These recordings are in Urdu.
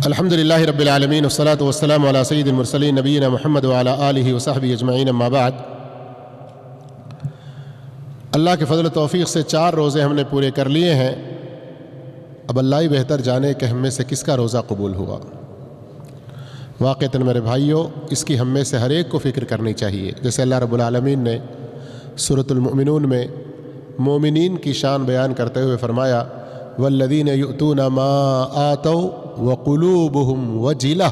الحمدللہ رب العالمین والصلاة والسلام علی سید المرسلین نبینا محمد وعلی آلہ وصحبہ اجمعین اما بعد۔ اللہ کے فضل و توفیق سے 4 روزے ہم نے پورے کر لیے ہیں۔ اب اللہ ہی بہتر جانے کہ ہم میں سے کس کا روزہ قبول ہوا۔ واقعتاً میرے بھائیوں، اس کی ہم میں سے ہر ایک کو فکر کرنی چاہیے۔ جیسے اللہ رب العالمین نے سورۃ المؤمنون میں مومنین کی شان بیان کرتے ہوئے فرمایا والذین یؤتون ما آتوا وقلوبہم وجلہ،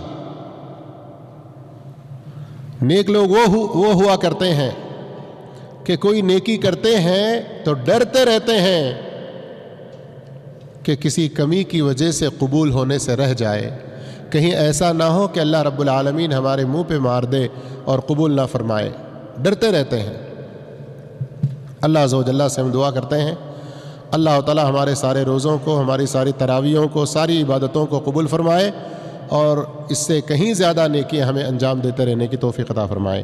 نیک لوگ وہ ہوا کرتے ہیں کہ کوئی نیکی کرتے ہیں تو ڈرتے رہتے ہیں کہ کسی کمی کی وجہ سے قبول ہونے سے رہ جائے، کہیں ایسا نہ ہو کہ اللہ رب العالمین ہمارے منہ پہ مار دے اور قبول نہ فرمائے۔ ڈرتے رہتے ہیں۔ اللہ عز و جل سے ہم دعا کرتے ہیں اللہ تعالی ہمارے سارے روزوں کو، ہماری ساری تراویحوں کو، ساری عبادتوں کو قبول فرمائے اور اس سے کہیں زیادہ نیکیاں ہمیں انجام دیتے رہنے کی توفیق عطا فرمائے۔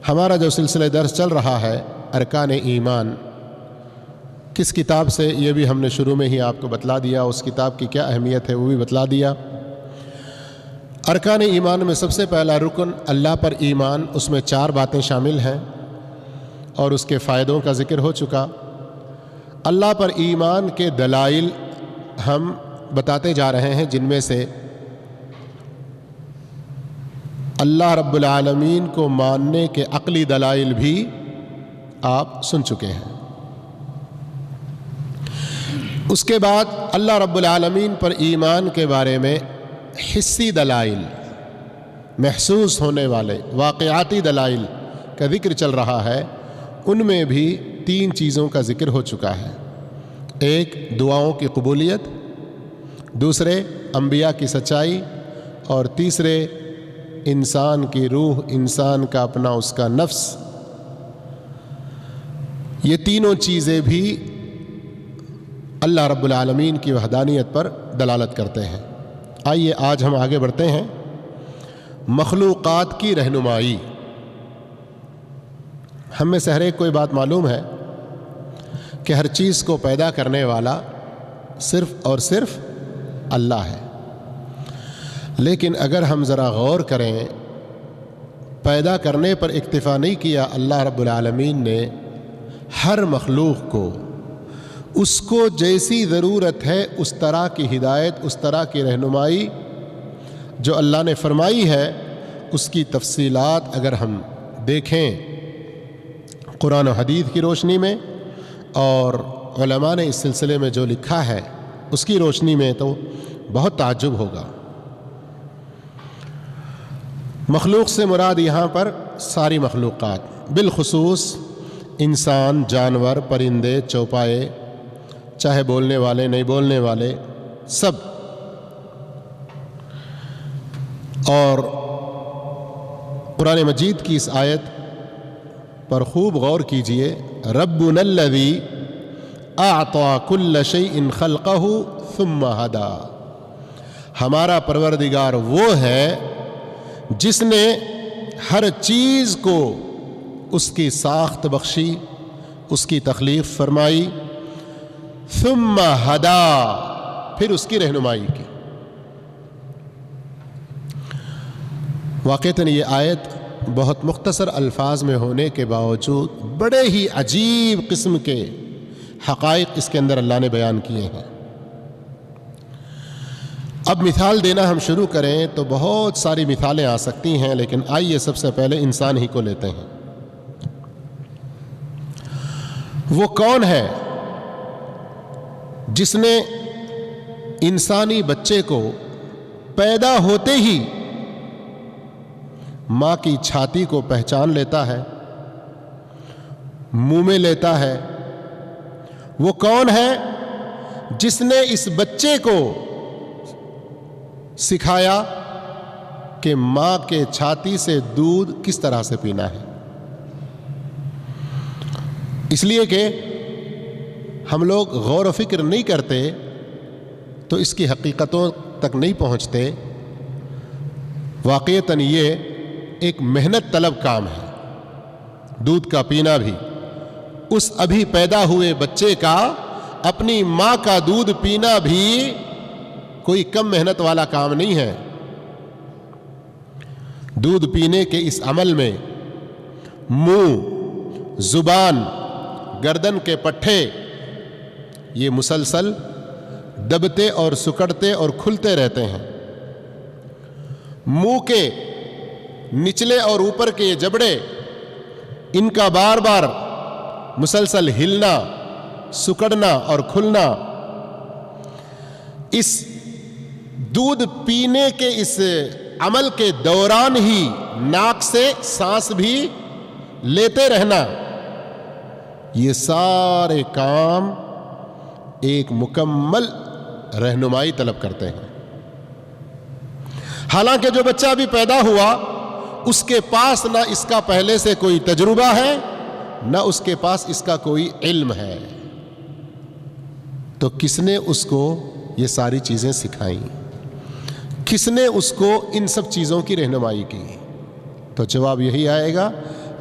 ہمارا جو سلسلہ درس چل رہا ہے ارکان ایمان، کس کتاب سے، یہ بھی ہم نے شروع میں ہی آپ کو بتلا دیا، اس کتاب کی کیا اہمیت ہے وہ بھی بتلا دیا۔ ارکان ایمان میں سب سے پہلا رکن اللہ پر ایمان، اس میں 4 باتیں شامل ہیں اور اس کے فائدوں کا ذکر ہو چکا۔ اللہ پر ایمان کے دلائل ہم بتاتے جا رہے ہیں، جن میں سے اللہ رب العالمین کو ماننے کے عقلی دلائل بھی آپ سن چکے ہیں۔ اس کے بعد اللہ رب العالمین پر ایمان کے بارے میں حسی دلائل، محسوس ہونے والے واقعاتی دلائل کا ذکر چل رہا ہے۔ ان میں بھی 3 چیزوں کا ذکر ہو چکا ہے۔ ایک دعاؤں کی قبولیت، دوسرے انبیاء کی سچائی، اور تیسرے انسان کی روح، انسان کا اپنا اس کا نفس۔ یہ تینوں چیزیں بھی اللہ رب العالمین کی وحدانیت پر دلالت کرتے ہیں۔ آئیے آج ہم آگے بڑھتے ہیں۔ مخلوقات کی رہنمائی۔ ہم میں سے ہر ایک کو یہ بات معلوم ہے کہ ہر چیز کو پیدا کرنے والا صرف اور صرف اللہ ہے، لیکن اگر ہم ذرا غور کریں، پیدا کرنے پر اکتفا نہیں کیا اللہ رب العالمین نے۔ ہر مخلوق کو اس کو جیسی ضرورت ہے اس طرح کی ہدایت، اس طرح کی رہنمائی جو اللہ نے فرمائی ہے، اس کی تفصیلات اگر ہم دیکھیں قرآن و حدیث کی روشنی میں اور علماء نے اس سلسلے میں جو لکھا ہے اس کی روشنی میں، تو بہت تعجب ہوگا۔ مخلوق سے مراد یہاں پر ساری مخلوقات، بالخصوص انسان، جانور، پرندے، چوپائے، چاہے بولنے والے نہیں بولنے والے، سب۔ اور قرآن مجید کی اس آیت پر خوب غور کیجئے۔ ربنا الذی اعطى كل شیء خلقہ ثم هدى، ہمارا پروردگار وہ ہے جس نے ہر چیز کو اس کی ساخت بخشی، اس کی تخلیق فرمائی، ثم هدى، پھر اس کی رہنمائی کی۔ واقعتاً یہ آیت بہت مختصر الفاظ میں ہونے کے باوجود بڑے ہی عجیب قسم کے حقائق اس کے اندر اللہ نے بیان کیے ہیں۔ اب مثال دینا ہم شروع کریں تو بہت ساری مثالیں آ سکتی ہیں، لیکن آئیے سب سے پہلے انسان ہی کو لیتے ہیں۔ وہ کون ہے جس نے انسانی بچے کو پیدا ہوتے ہی ماں کی چھاتی کو پہچان لیتا ہے، منہ میں لیتا ہے؟ وہ کون ہے جس نے اس بچے کو سکھایا کہ ماں کے چھاتی سے دودھ کس طرح سے پینا ہے؟ اس لیے کہ ہم لوگ غور و فکر نہیں کرتے تو اس کی حقیقتوں تک نہیں پہنچتے۔ واقعتاً یہ ایک محنت طلب کام ہے، دودھ کا پینا بھی۔ اس ابھی پیدا ہوئے بچے کا اپنی ماں کا دودھ پینا بھی کوئی کم محنت والا کام نہیں ہے. دودھ پینے کے اس عمل میں منہ، زبان، گردن کے پٹھے یہ مسلسل دبتے اور سکڑتے اور کھلتے رہتے ہیں. منہ کے نچلے اور اوپر کے یہ جبڑے، ان کا بار بار مسلسل ہلنا، سکڑنا اور کھلنا اس دودھ پینے کے اس عمل کے دوران ہی ناک سے سانس بھی لیتے رہنا، یہ سارے کام ایک مکمل رہنمائی طلب کرتے ہیں. حالانکہ جو بچہ بھی پیدا ہوا اس کے پاس نہ اس کا پہلے سے کوئی تجربہ ہے، نہ اس کے پاس اس کا کوئی علم ہے، تو کس نے اس کو یہ ساری چیزیں سکھائیں؟ کس نے اس کو ان سب چیزوں کی رہنمائی کی؟ تو جواب یہی آئے گا،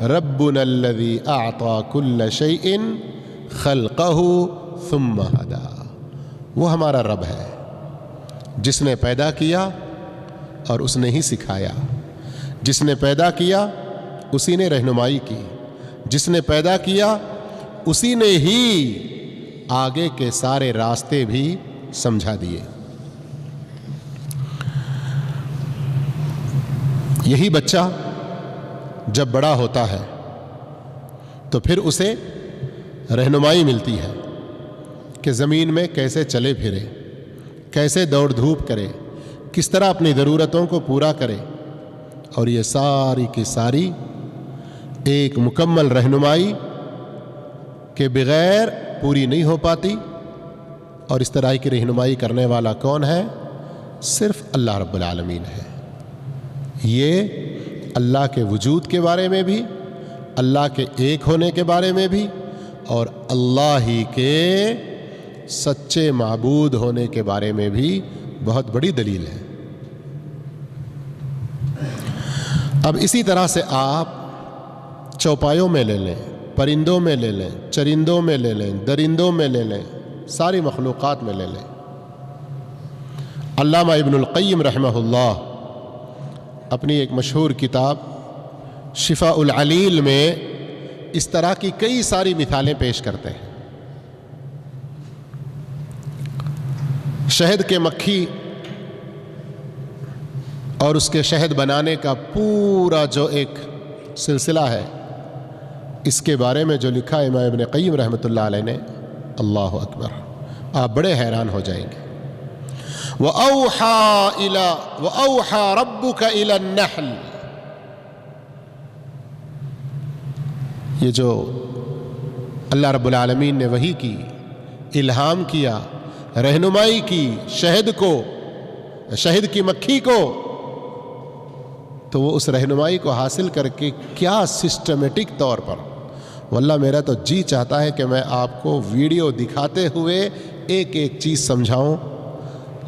ربنا الذی اعطى كل شیء خلقہ ثم ہدی. وہ ہمارا رب ہے جس نے پیدا کیا اور اس نے ہی سکھایا. جس نے پیدا کیا اسی نے رہنمائی کی. جس نے پیدا کیا اسی نے ہی آگے کے سارے راستے بھی سمجھا دیے. یہی بچہ جب بڑا ہوتا ہے تو پھر اسے رہنمائی ملتی ہے کہ زمین میں کیسے چلے پھرے، کیسے دوڑ دھوپ کرے، کس طرح اپنی ضرورتوں کو پورا کرے. اور یہ ساری کی ساری ایک مکمل رہنمائی کے بغیر پوری نہیں ہو پاتی. اور اس طرح کی رہنمائی کرنے والا کون ہے؟ صرف اللہ رب العالمین ہے. یہ اللہ کے وجود کے بارے میں بھی، اللہ کے ایک ہونے کے بارے میں بھی، اور اللہ ہی کے سچے معبود ہونے کے بارے میں بھی بہت بڑی دلیل ہے. اب اسی طرح سے آپ چوپایوں میں لے لیں، پرندوں میں لے لیں، چرندوں میں لے لیں، درندوں میں لے لیں، ساری مخلوقات میں لے لیں. علامہ ابن القیم رحمہ اللہ اپنی ایک مشہور کتاب شفاء العلیل میں اس طرح کی کئی ساری مثالیں پیش کرتے ہیں. شہد کے مکھی اور اس کے شہد بنانے کا پورا جو ایک سلسلہ ہے، اس کے بارے میں جو لکھا ہے امام ابن قیم رحمۃ اللہ علیہ نے، اللہ اکبر، آپ بڑے حیران ہو جائیں گے. وَأَوْحَى رَبُّكَ إِلَى النَّحْلِ، یہ جو اللہ رب العالمین نے وحی کی، الہام کیا، رہنمائی کی شہد کی مکھی کو، تو وہ اس رہنمائی کو حاصل کر کے کیا سسٹمیٹک طور پر، واللہ میرا تو جی چاہتا ہے کہ میں آپ کو ویڈیو دکھاتے ہوئے ایک ایک چیز سمجھاؤں،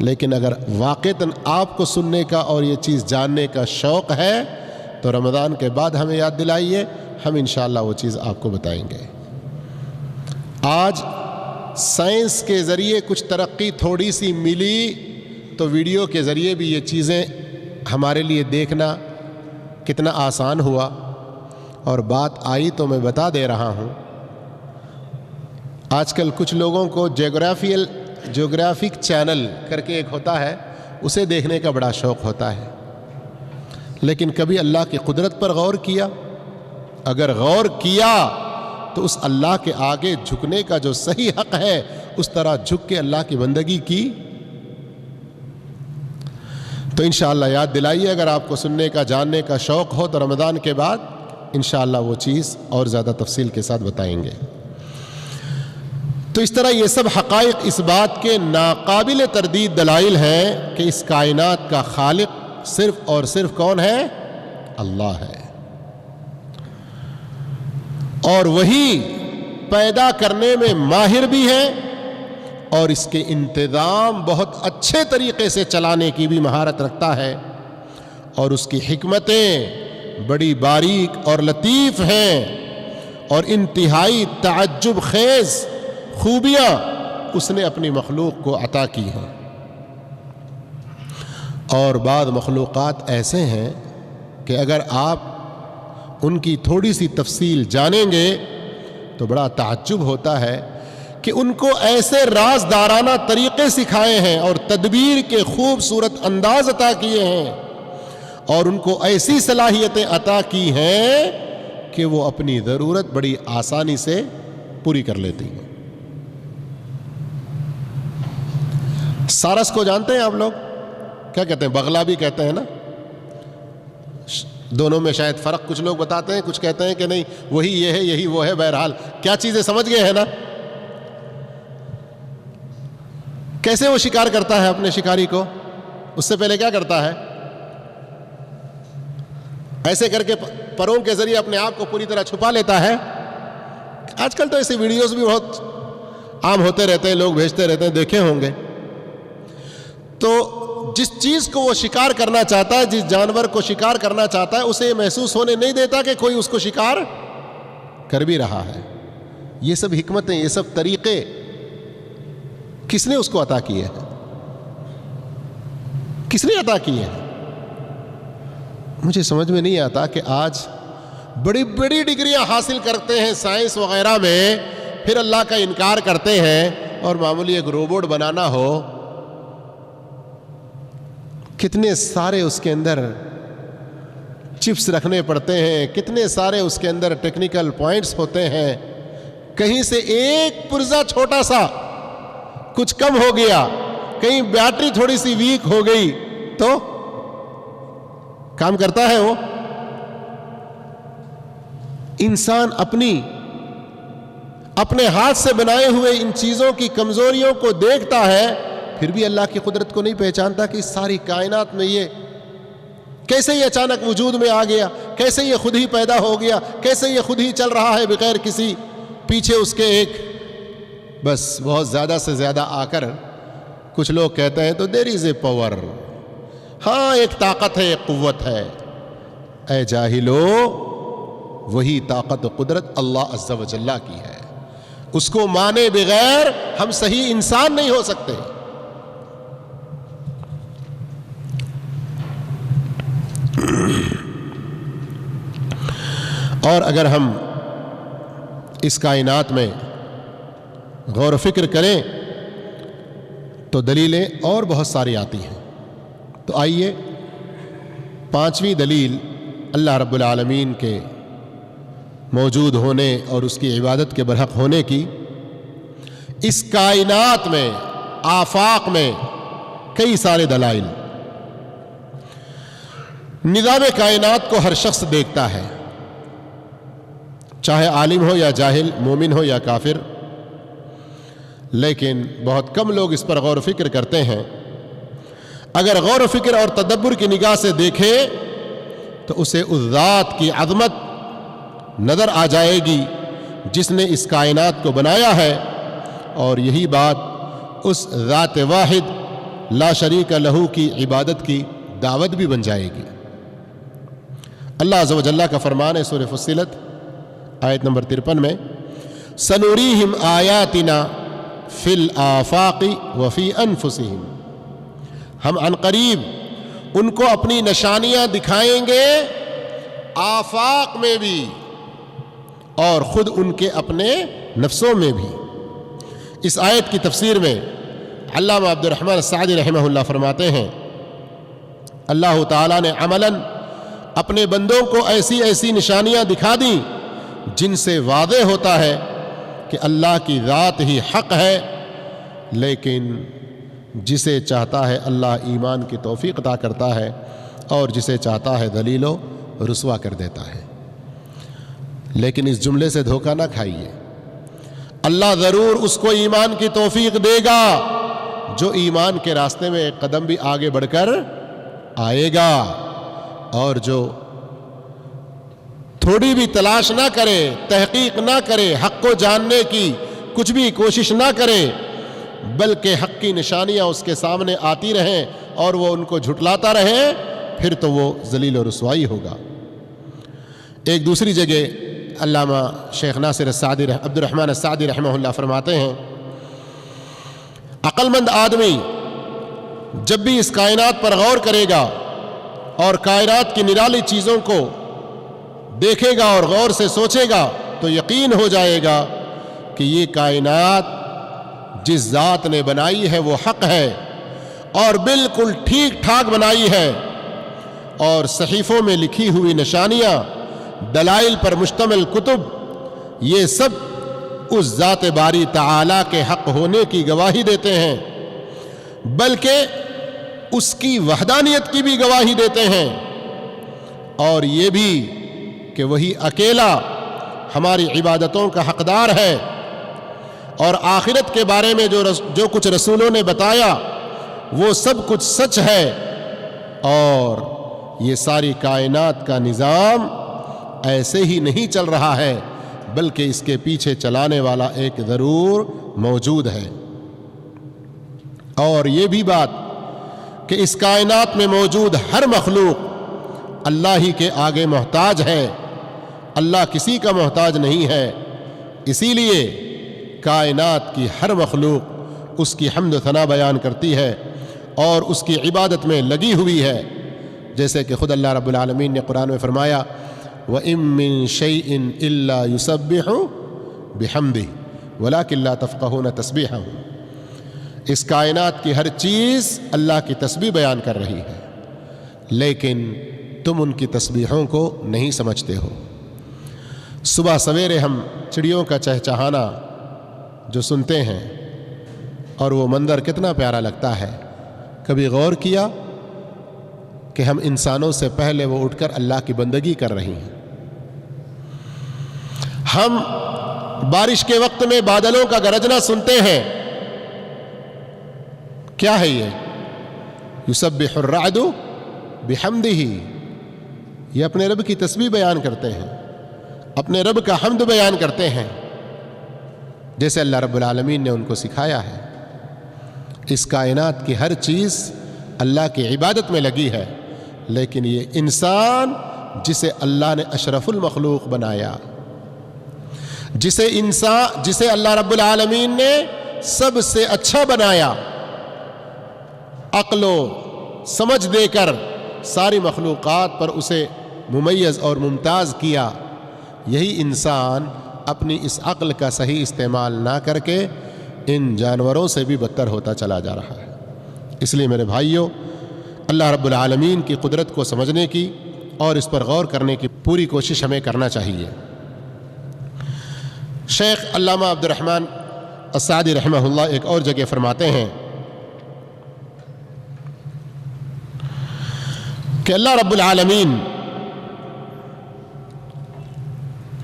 لیکن اگر واقعتاً آپ کو سننے کا اور یہ چیز جاننے کا شوق ہے تو رمضان کے بعد ہمیں یاد دلائیے، ہم انشاءاللہ وہ چیز آپ کو بتائیں گے. آج سائنس کے ذریعے کچھ ترقی تھوڑی سی ملی تو ویڈیو کے ذریعے بھی یہ چیزیں ہمارے لیے دیکھنا کتنا آسان ہوا. اور بات آئی تو میں بتا دے رہا ہوں، آج کل کچھ لوگوں کو جیوگرافک چینل کر کے ایک ہوتا ہے، اسے دیکھنے کا بڑا شوق ہوتا ہے، لیکن کبھی اللہ کی قدرت پر غور کیا؟ اگر غور کیا تو اس اللہ کے آگے جھکنے کا جو صحیح حق ہے اس طرح جھک کے اللہ کی بندگی کی؟ تو انشاءاللہ یاد دلائیے، اگر آپ کو سننے کا جاننے کا شوق ہو تو رمضان کے بعد انشاءاللہ وہ چیز اور زیادہ تفصیل کے ساتھ بتائیں گے. تو اس طرح یہ سب حقائق اس بات کے ناقابل تردید دلائل ہیں کہ اس کائنات کا خالق صرف اور صرف کون ہے؟ اللہ ہے. اور وہی پیدا کرنے میں ماہر بھی ہے اور اس کے انتظام بہت اچھے طریقے سے چلانے کی بھی مہارت رکھتا ہے، اور اس کی حکمتیں بڑی باریک اور لطیف ہیں، اور انتہائی تعجب خیز خوبیاں اس نے اپنی مخلوق کو عطا کی ہیں. اور بعض مخلوقات ایسے ہیں کہ اگر آپ ان کی تھوڑی سی تفصیل جانیں گے تو بڑا تعجب ہوتا ہے کہ ان کو ایسے رازدارانہ طریقے سکھائے ہیں اور تدبیر کے خوبصورت انداز عطا کیے ہیں اور ان کو ایسی صلاحیتیں عطا کی ہیں کہ وہ اپنی ضرورت بڑی آسانی سے پوری کر لیتی ہیں۔ سارس کو جانتے ہیں آپ لوگ؟ کیا کہتے ہیں؟ بغلا بھی کہتے ہیں نا، دونوں میں شاید فرق کچھ لوگ بتاتے ہیں، کچھ کہتے ہیں کہ نہیں وہی یہ ہے یہی وہ ہے، بہرحال کیا چیزیں سمجھ گئے ہیں نا۔ کیسے وہ شکار کرتا ہے اپنے شکاری کو؟ اس سے پہلے کیا کرتا ہے؟ ایسے کر کے پروں کے ذریعے اپنے آپ کو پوری طرح چھپا لیتا ہے۔ آج کل تو ایسی ویڈیوز بھی بہت عام ہوتے رہتے ہیں، لوگ بھیجتے رہتے ہیں، دیکھے ہوں گے۔ تو جس چیز کو وہ شکار کرنا چاہتا ہے، جس جانور کو شکار کرنا چاہتا ہے، اسے یہ محسوس ہونے نہیں دیتا کہ کوئی اس کو شکار کر بھی رہا ہے۔ یہ سب حکمتیں، یہ سب طریقے کس نے اس کو عطا کیے ہیں؟ کس نے عطا کیے ہیں؟ مجھے سمجھ میں نہیں آتا کہ آج بڑی بڑی ڈگریاں حاصل کرتے ہیں سائنس وغیرہ میں، پھر اللہ کا انکار کرتے ہیں، اور معمولی ایک روبوٹ بنانا ہو، کتنے سارے اس کے اندر چپس رکھنے پڑتے ہیں، کتنے سارے اس کے اندر ٹیکنیکل پوائنٹس ہوتے ہیں۔ کہیں سے ایک پرزہ چھوٹا سا کچھ کم ہو گیا، کہیں بیٹری تھوڑی سی ویک ہو گئی تو کام کرتا ہے وہ؟ انسان اپنے ہاتھ سے بنائے ہوئے ان چیزوں کی کمزوریوں کو دیکھتا ہے، پھر بھی اللہ کی قدرت کو نہیں پہچانتا کہ اس ساری کائنات میں یہ کیسے یہ اچانک وجود میں آ گیا، کیسے یہ خود ہی پیدا ہو گیا، کیسے یہ خود ہی چل رہا ہے بغیر کسی پیچھے اس کے ایک بس بہت زیادہ سے زیادہ آ کر کچھ لوگ کہتے ہیں تو دیر از اے پاور، ہاں ایک طاقت ہے، ایک قوت ہے۔ اے جاہلو، وہی طاقت و قدرت اللہ عز و جل کی ہے، اس کو مانے بغیر ہم صحیح انسان نہیں ہو سکتے۔ اور اگر ہم اس کائنات میں غور و فکر کریں تو دلیلیں اور بہت ساری آتی ہیں۔ تو آئیے پانچویں دلیل اللہ رب العالمین کے موجود ہونے اور اس کی عبادت کے برحق ہونے کی، اس کائنات میں، آفاق میں کئی سارے دلائل۔ نظام کائنات کو ہر شخص دیکھتا ہے، چاہے عالم ہو یا جاہل، مومن ہو یا کافر، لیکن بہت کم لوگ اس پر غور و فکر کرتے ہیں۔ اگر غور و فکر اور تدبر کی نگاہ سے دیکھے تو اسے اس ذات کی عظمت نظر آ جائے گی جس نے اس کائنات کو بنایا ہے، اور یہی بات اس ذات واحد لا شریک لہو کی عبادت کی دعوت بھی بن جائے گی۔ اللہ عز و جل کا فرمان ہے سورہ فصلت آیت نمبر 53 میں، سنوریہم آیاتنا فی الآفاق وفی انفسہم، ہم عنقریب ان کو اپنی نشانیاں دکھائیں گے آفاق میں بھی اور خود ان کے اپنے نفسوں میں بھی۔ اس آیت کی تفسیر میں علامہ عبد الرحمن السعدی رحمہ اللہ فرماتے ہیں، اللہ تعالیٰ نے عملاً اپنے بندوں کو ایسی ایسی نشانیاں دکھا دیں جن سے واضح ہوتا ہے کہ اللہ کی ذات ہی حق ہے، لیکن جسے چاہتا ہے اللہ ایمان کی توفیق عطا کرتا ہے اور جسے چاہتا ہے ذلیل و رسوا کر دیتا ہے۔ لیکن اس جملے سے دھوکہ نہ کھائیے، اللہ ضرور اس کو ایمان کی توفیق دے گا جو ایمان کے راستے میں ایک قدم بھی آگے بڑھ کر آئے گا، اور جو تھوڑی بھی تلاش نہ کرے، تحقیق نہ کرے، حق کو جاننے کی کچھ بھی کوشش نہ کرے، بلکہ حق کی نشانیاں اس کے سامنے آتی رہیں اور وہ ان کو جھٹلاتا رہے، پھر تو وہ ذلیل و رسوائی ہوگا۔ ایک دوسری جگہ علامہ شیخ ناصر السعدی عبد الرحمن السعدی رحمہ اللہ فرماتے ہیں، عقل مند آدمی جب بھی اس کائنات پر غور کرے گا اور کائنات کی نرالی چیزوں کو دیکھے گا اور غور سے سوچے گا تو یقین ہو جائے گا کہ یہ کائنات جس ذات نے بنائی ہے وہ حق ہے اور بالکل ٹھیک ٹھاک بنائی ہے، اور صحیفوں میں لکھی ہوئی نشانیاں، دلائل پر مشتمل کتب، یہ سب اس ذات باری تعالی کے حق ہونے کی گواہی دیتے ہیں، بلکہ اس کی وحدانیت کی بھی گواہی دیتے ہیں، اور یہ بھی کہ وہی اکیلا ہماری عبادتوں کا حقدار ہے، اور آخرت کے بارے میں جو کچھ رسولوں نے بتایا وہ سب کچھ سچ ہے، اور یہ ساری کائنات کا نظام ایسے ہی نہیں چل رہا ہے بلکہ اس کے پیچھے چلانے والا ایک ضرور موجود ہے۔ اور یہ بھی بات کہ اس کائنات میں موجود ہر مخلوق اللہ ہی کے آگے محتاج ہے، اللہ کسی کا محتاج نہیں ہے، اسی لیے کائنات کی ہر مخلوق اس کی حمد و ثنا بیان کرتی ہے اور اس کی عبادت میں لگی ہوئی ہے، جیسے کہ خود اللہ رب العالمین نے قرآن میں فرمایا وَإِن مِّن شَيْءٍ إِلَّا يُسَبِّحُ بِحَمْدِهِ وَلَكِن لَّا تَفْقَهُونَ تَسْبِيحَهُ، اس کائنات کی ہر چیز اللہ کی تسبیح بیان کر رہی ہے لیکن تم ان کی تسبیحوں کو نہیں سمجھتے ہو۔ صبح سویرے ہم چڑیوں کا چہچہانا جو سنتے ہیں اور وہ منظر کتنا پیارا لگتا ہے، کبھی غور کیا کہ ہم انسانوں سے پہلے وہ اٹھ کر اللہ کی بندگی کر رہی ہیں؟ ہم بارش کے وقت میں بادلوں کا گرجنا سنتے ہیں، کیا ہے یہ؟ یسبح الرعد بحمدہ، یہ اپنے رب کی تسبیح بیان کرتے ہیں، اپنے رب کا حمد بیان کرتے ہیں، جیسے اللہ رب العالمین نے ان کو سکھایا ہے۔ اس کائنات کی ہر چیز اللہ کی عبادت میں لگی ہے، لیکن یہ انسان جسے اللہ نے اشرف المخلوق بنایا، جسے اللہ رب العالمین نے سب سے اچھا بنایا، عقل و سمجھ دے کر ساری مخلوقات پر اسے ممیز اور ممتاز کیا، یہی انسان اپنی اس عقل کا صحیح استعمال نہ کر کے ان جانوروں سے بھی بدتر ہوتا چلا جا رہا ہے۔ اس لیے میرے بھائیوں، اللہ رب العالمین کی قدرت کو سمجھنے کی اور اس پر غور کرنے کی پوری کوشش ہمیں کرنا چاہیے۔ شیخ علامہ عبد الرحمن السعدی رحمہ اللہ ایک اور جگہ فرماتے ہیں کہ اللہ رب العالمین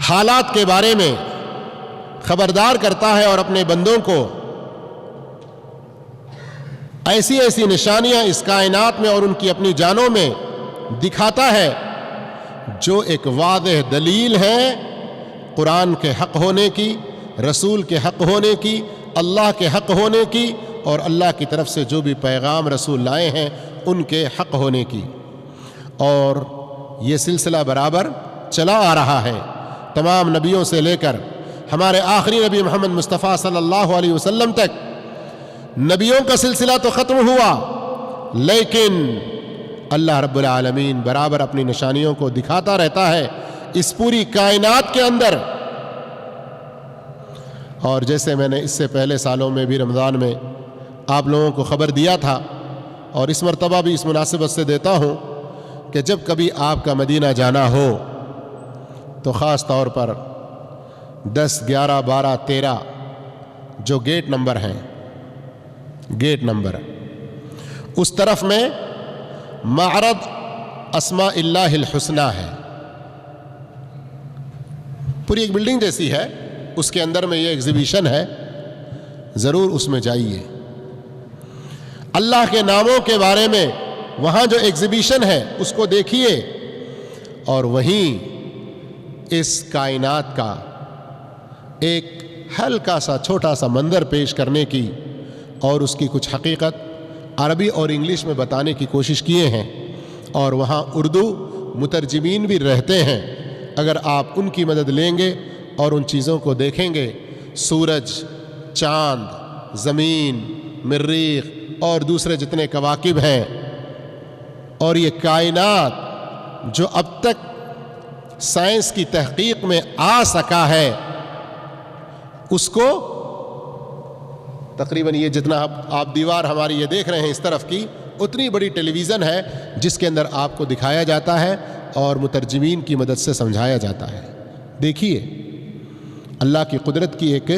حالات کے بارے میں خبردار کرتا ہے اور اپنے بندوں کو ایسی ایسی نشانیاں اس کائنات میں اور ان کی اپنی جانوں میں دکھاتا ہے جو ایک واضح دلیل ہے قرآن کے حق ہونے کی، رسول کے حق ہونے کی، اللہ کے حق ہونے کی، اور اللہ کی طرف سے جو بھی پیغام رسول لائے ہیں ان کے حق ہونے کی۔ اور یہ سلسلہ برابر چلا آ رہا ہے، تمام نبیوں سے لے کر ہمارے آخری نبی محمد مصطفیٰ صلی اللہ علیہ وسلم تک نبیوں کا سلسلہ تو ختم ہوا، لیکن اللہ رب العالمین برابر اپنی نشانیوں کو دکھاتا رہتا ہے اس پوری کائنات کے اندر۔ اور جیسے میں نے اس سے پہلے سالوں میں بھی رمضان میں آپ لوگوں کو خبر دیا تھا، اور اس مرتبہ بھی اس مناسبت سے دیتا ہوں کہ جب کبھی آپ کا مدینہ جانا ہو تو خاص طور پر 10، 11، 12، 13 جو گیٹ نمبر ہیں، گیٹ نمبر اس طرف میں معرض اسماء اللہ الحسنی ہے، پوری ایک بلڈنگ جیسی ہے، اس کے اندر میں یہ ایگزیبیشن ہے، ضرور اس میں جائیے۔ اللہ کے ناموں کے بارے میں وہاں جو ایگزیبیشن ہے اس کو دیکھیے، اور وہیں اس کائنات کا ایک ہلکا سا چھوٹا سا منظر پیش کرنے کی اور اس کی کچھ حقیقت عربی اور انگلش میں بتانے کی کوشش کیے ہیں، اور وہاں اردو مترجمین بھی رہتے ہیں۔ اگر آپ ان کی مدد لیں گے اور ان چیزوں کو دیکھیں گے، سورج، چاند، زمین، مریخ اور دوسرے جتنے کواکب ہیں اور یہ کائنات جو اب تک سائنس کی تحقیق میں آ سکا ہے، اس کو تقریباً یہ جتنا آپ دیوار ہماری یہ دیکھ رہے ہیں اس طرف کی، اتنی بڑی ٹیلی ویژن ہے جس کے اندر آپ کو دکھایا جاتا ہے اور مترجمین کی مدد سے سمجھایا جاتا ہے۔ دیکھیے اللہ کی قدرت کی ایک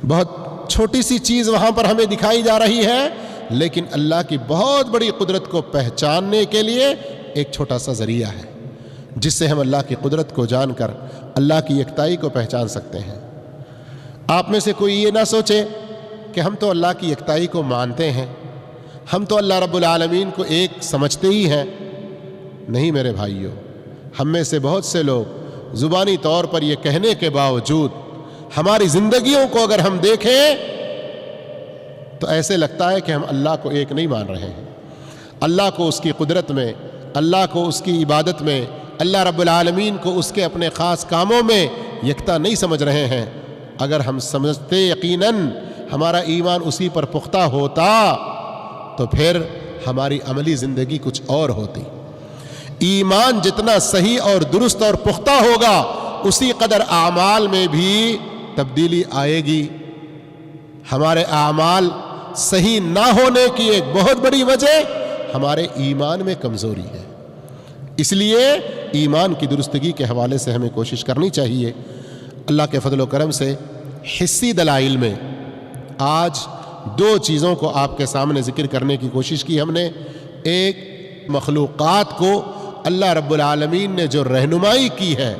بہت چھوٹی سی چیز وہاں پر ہمیں دکھائی جا رہی ہے، لیکن اللہ کی بہت بڑی قدرت کو پہچاننے کے لیے ایک چھوٹا سا ذریعہ ہے جس سے ہم اللہ کی قدرت کو جان کر اللہ کی یکتائی کو پہچان سکتے ہیں۔ آپ میں سے کوئی یہ نہ سوچے کہ ہم تو اللہ کی یکتائی کو مانتے ہیں، ہم تو اللہ رب العالمین کو ایک سمجھتے ہی ہیں۔ نہیں میرے بھائیوں، ہم میں سے بہت سے لوگ زبانی طور پر یہ کہنے کے باوجود ہماری زندگیوں کو اگر ہم دیکھیں تو ایسے لگتا ہے کہ ہم اللہ کو ایک نہیں مان رہے ہیں، اللہ کو اس کی قدرت میں، اللہ کو اس کی عبادت میں، اللہ رب العالمین کو اس کے اپنے خاص کاموں میں یکتا نہیں سمجھ رہے ہیں۔ اگر ہم سمجھتے یقیناً ہمارا ایمان اسی پر پختہ ہوتا تو پھر ہماری عملی زندگی کچھ اور ہوتی۔ ایمان جتنا صحیح اور درست اور پختہ ہوگا اسی قدر اعمال میں بھی تبدیلی آئے گی۔ ہمارے اعمال صحیح نہ ہونے کی ایک بہت بڑی وجہ ہمارے ایمان میں کمزوری ہے، اس لیے ایمان کی درستگی کے حوالے سے ہمیں کوشش کرنی چاہیے۔ اللہ کے فضل و کرم سے حسی دلائل میں آج دو چیزوں کو آپ کے سامنے ذکر کرنے کی کوشش کی ہم نے۔ ایک، مخلوقات کو اللہ رب العالمین نے جو رہنمائی کی ہے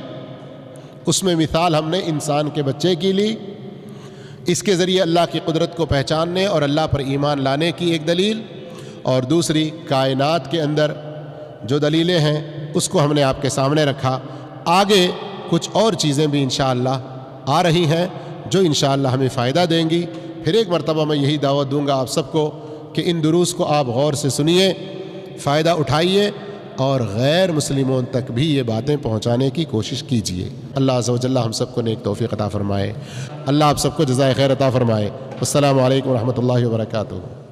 اس میں مثال ہم نے انسان کے بچے کی لی، اس کے ذریعے اللہ کی قدرت کو پہچاننے اور اللہ پر ایمان لانے کی ایک دلیل، اور دوسری کائنات کے اندر جو دلیلیں ہیں اس کو ہم نے آپ کے سامنے رکھا۔ آگے کچھ اور چیزیں بھی انشاءاللہ آ رہی ہیں جو انشاءاللہ ہمیں فائدہ دیں گی۔ پھر ایک مرتبہ میں یہی دعوت دوں گا آپ سب کو کہ ان دروس کو آپ غور سے سنیے، فائدہ اٹھائیے اور غیر مسلموں تک بھی یہ باتیں پہنچانے کی کوشش کیجیے۔ اللہ عز و جل ہم سب کو نیک توفیق عطا فرمائے۔ اللہ آپ سب کو جزائے خیر عطا فرمائے۔ السلام علیکم ورحمۃ اللہ وبرکاتہ۔